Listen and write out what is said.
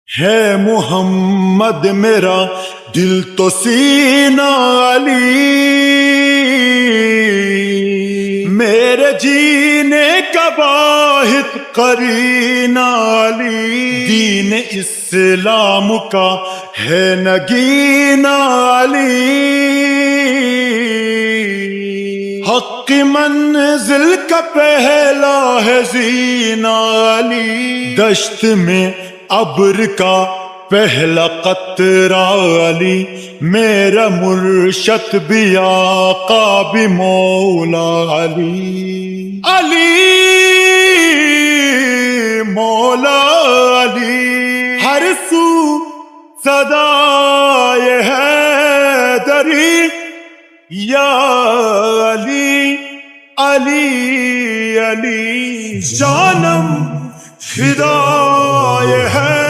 ہے محمد میرا دل تو سینہ علی، میرے جینے کا واحد قرینہ علی، دین اسلام کا ہے نگینہ علی، حق منزل کا پہلا ہے زینہ علی، دشت میں ابر کا پہلا قطرہ علی، میرا مرشد بھی آقا بھی مولا علی، علی مولا علی، ہر سو صدائے حیدری یا علی علی علی، جانم فدائے ہے